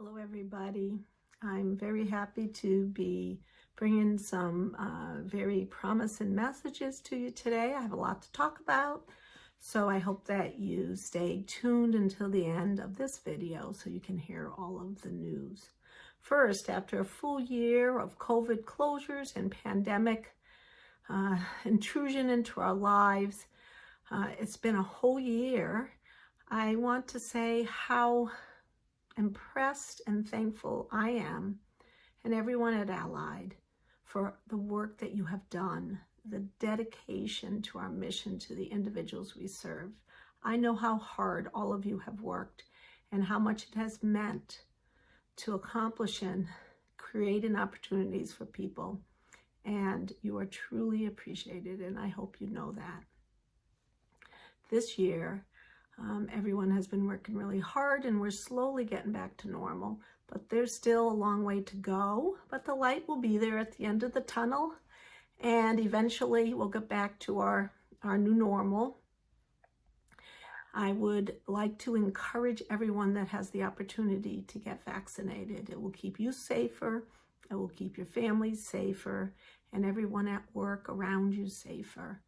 Hello, everybody. I'm very happy to be bringing some very promising messages to you today. I have a lot to talk about, so I hope that you stay tuned until the end of this video so you can hear all of the news. First, after a full year of COVID closures and pandemic intrusion into our lives, it's been a whole year. I want to say how impressed and thankful I am, and everyone at Allied, for the work that you have done, the dedication to our mission to the individuals we serve. I know how hard all of you have worked and how much it has meant to accomplish and creating opportunities for people, and you are truly appreciated, and I hope you know that. This year, everyone has been working really hard and we're slowly getting back to normal, but there's still a long way to go, but the light will be there at the end of the tunnel, and eventually we'll get back to our new normal. I would like to encourage everyone that has the opportunity to get vaccinated. It will keep you safer, it will keep your families safer, and everyone at work around you safer.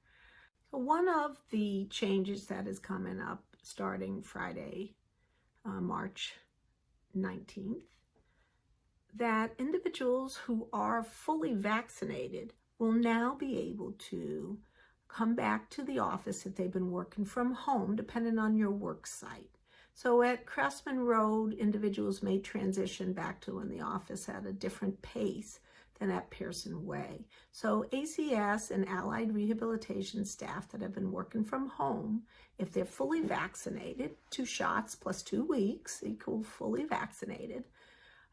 So one of the changes that is coming up starting Friday, March 19th, that individuals who are fully vaccinated will now be able to come back to the office if they've been working from home, depending on your work site. So at Craftsman Road, individuals may transition back to in the office at a different pace than at Pearson Way. So ACS and Allied Rehabilitation staff that have been working from home, if they're fully vaccinated, 2 shots plus 2 weeks equal fully vaccinated,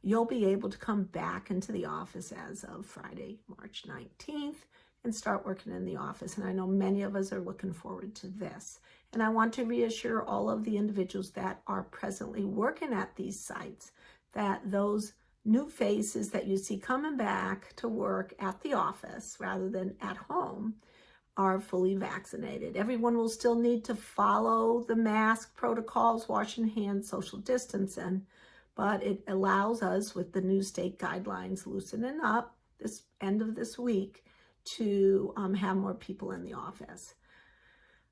you'll be able to come back into the office as of Friday, March 19th and start working in the office. And I know many of us are looking forward to this. And I want to reassure all of the individuals that are presently working at these sites that those new faces that you see coming back to work at the office rather than at home are fully vaccinated. Everyone will still need to follow the mask protocols, washing hands, social distancing, but it allows us, with the new state guidelines loosening up this end of this week, to have more people in the office.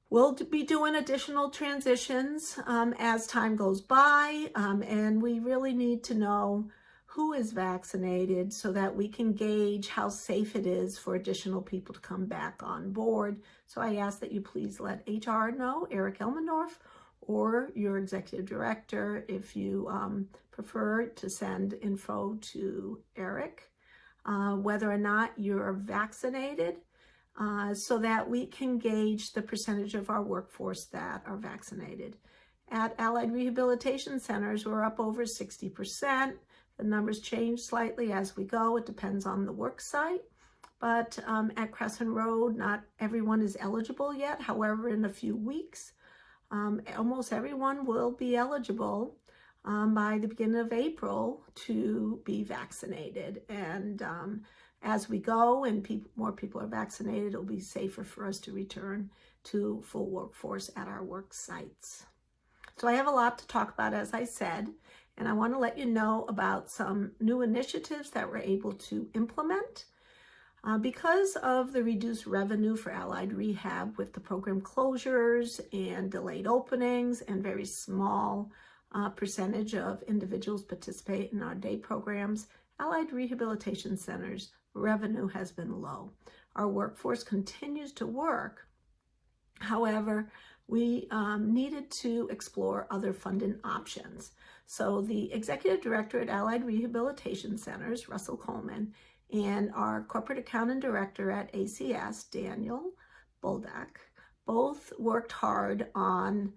We'll be doing additional transitions as time goes by, and we really need to know who is vaccinated so that we can gauge how safe it is for additional people to come back on board. So I ask that you please let HR know, Eric Elmendorf, or your executive director, if you prefer to send info to Eric, whether or not you're vaccinated, so that we can gauge the percentage of our workforce that are vaccinated. At Allied Rehabilitation Centers, we're up over 60%. The numbers change slightly as we go. It depends on the work site. But at Crescent Road, not everyone is eligible yet. However, in a few weeks, almost everyone will be eligible by the beginning of April to be vaccinated. And as we go and more people are vaccinated, it'll be safer for us to return to full workforce at our work sites. So I have a lot to talk about, as I said, and I want to let you know about some new initiatives that we're able to implement. Because of the reduced revenue for Allied Rehab with the program closures and delayed openings and very small percentage of individuals participate in our day programs, Allied Rehabilitation Centers revenue has been low. Our workforce continues to work. However, we needed to explore other funding options. So the executive director at Allied Rehabilitation Centers, Russell Coleman, and our corporate accountant director at ACS, Daniel Boldak, both worked hard on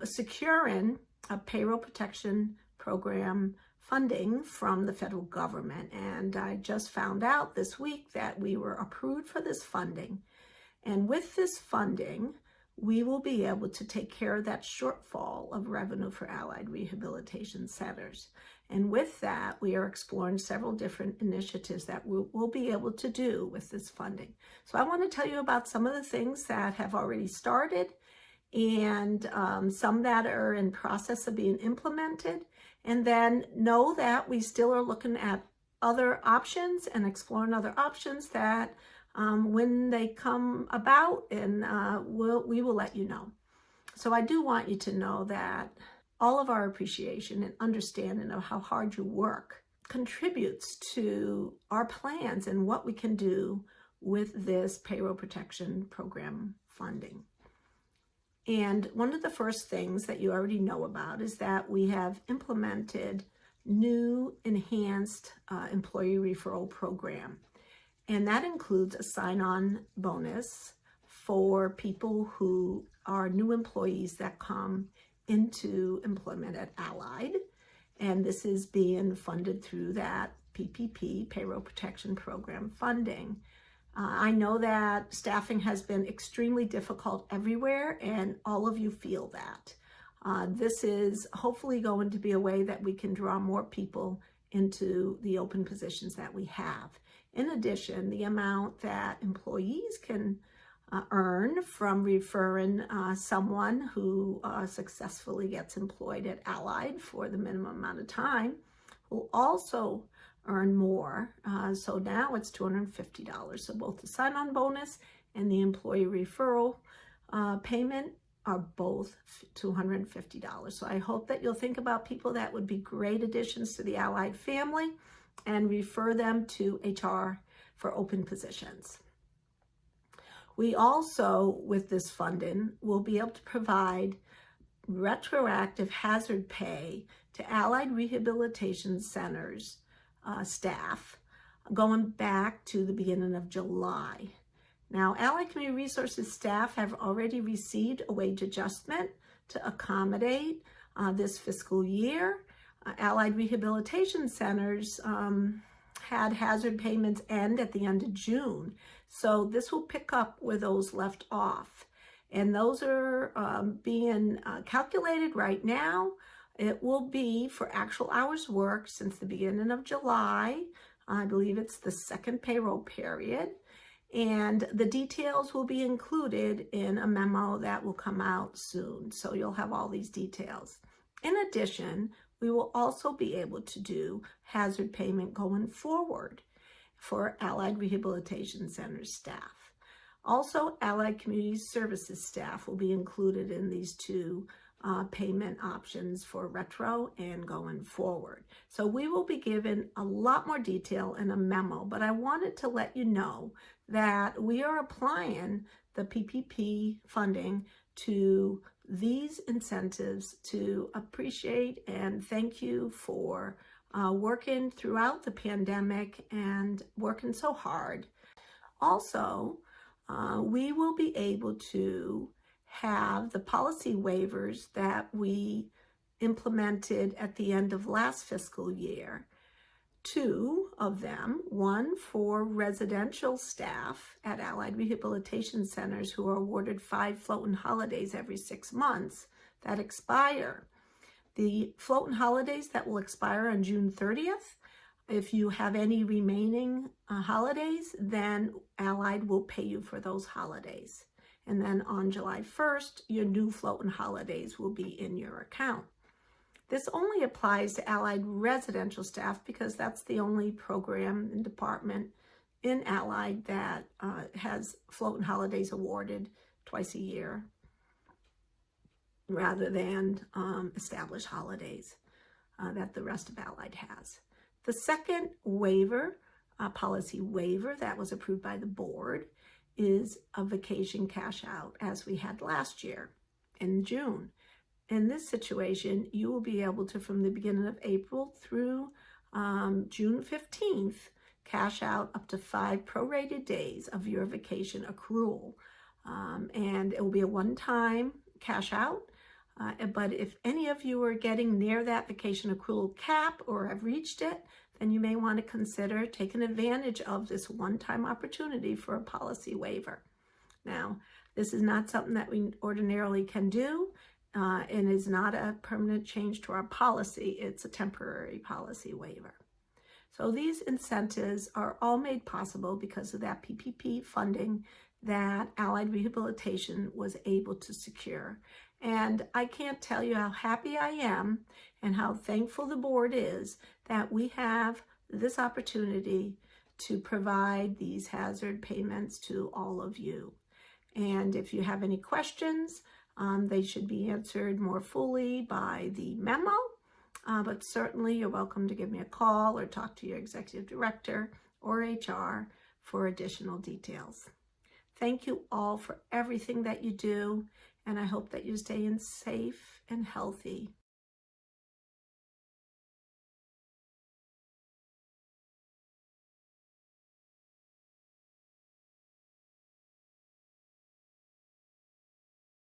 securing a payroll protection program funding from the federal government. And I just found out this week that we were approved for this funding. And with this funding, we will be able to take care of that shortfall of revenue for Allied Rehabilitation Centers. And with that, we are exploring several different initiatives that we'll be able to do with this funding. So I want to tell you about some of the things that have already started and some that are in process of being implemented. And then know that we still are looking at other options and exploring other options that when they come about, and we will let you know. So I do want you to know that all of our appreciation and understanding of how hard you work contributes to our plans and what we can do with this payroll protection program funding. And one of the first things that you already know about is that we have implemented new enhanced employee referral program. And that includes a sign-on bonus for people who are new employees that come into employment at Allied. And this is being funded through that PPP, Payroll Protection Program funding. I know that staffing has been extremely difficult everywhere, and all of you feel that. This is hopefully going to be a way that we can draw more people into the open positions that we have. In addition, the amount that employees can earn from referring someone who successfully gets employed at Allied for the minimum amount of time will also earn more. So now it's $250. So both the sign-on bonus and the employee referral payment are both $250. So I hope that you'll think about people that would be great additions to the Allied family and refer them to HR for open positions. We also, with this funding, will be able to provide retroactive hazard pay to Allied Rehabilitation Centers staff going back to the beginning of July. Now, Allied Community Resources staff have already received a wage adjustment to accommodate this fiscal year. Allied Rehabilitation Centers had hazard payments end at the end of June. So this will pick up where those left off. And those are being calculated right now. It will be for actual hours worked since the beginning of July. I believe it's the second payroll period. And the details will be included in a memo that will come out soon. So you'll have all these details. In addition, we will also be able to do hazard payment going forward for Allied Rehabilitation Center staff. Also, Allied Community Services staff will be included in these two payment options for retro and going forward. So we will be given a lot more detail in a memo, but I wanted to let you know that we are applying the PPP funding to these incentives to appreciate and thank you for working throughout the pandemic and working so hard. Also, we will be able to have the policy waivers that we implemented at the end of last fiscal year. Two of them, one for residential staff at Allied Rehabilitation Centers who are awarded 5 floating holidays every 6 months that expire. The floating holidays that will expire on June 30th. If you have any remaining holidays, then Allied will pay you for those holidays. And then on July 1st, your new floating holidays will be in your account. This only applies to Allied residential staff because that's the only program and department in Allied that has floating holidays awarded twice a year rather than established holidays that the rest of Allied has. The second waiver, policy waiver that was approved by the board, is a vacation cash out as we had last year in June. In this situation, you will be able to, from the beginning of April through June 15th, cash out up to 5 prorated days of your vacation accrual. And it will be a one-time cash out. But if any of you are getting near that vacation accrual cap or have reached it, then you may want to consider taking advantage of this one-time opportunity for a policy waiver. Now, this is not something that we ordinarily can do. And is not a permanent change to our policy. It's a temporary policy waiver. So these incentives are all made possible because of that PPP funding that Allied Rehabilitation was able to secure. And I can't tell you how happy I am and how thankful the board is that we have this opportunity to provide these hazard payments to all of you. And if you have any questions, they should be answered more fully by the memo, but certainly you're welcome to give me a call or talk to your executive director or HR for additional details. Thank you all for everything that you do, and I hope that you're staying safe and healthy.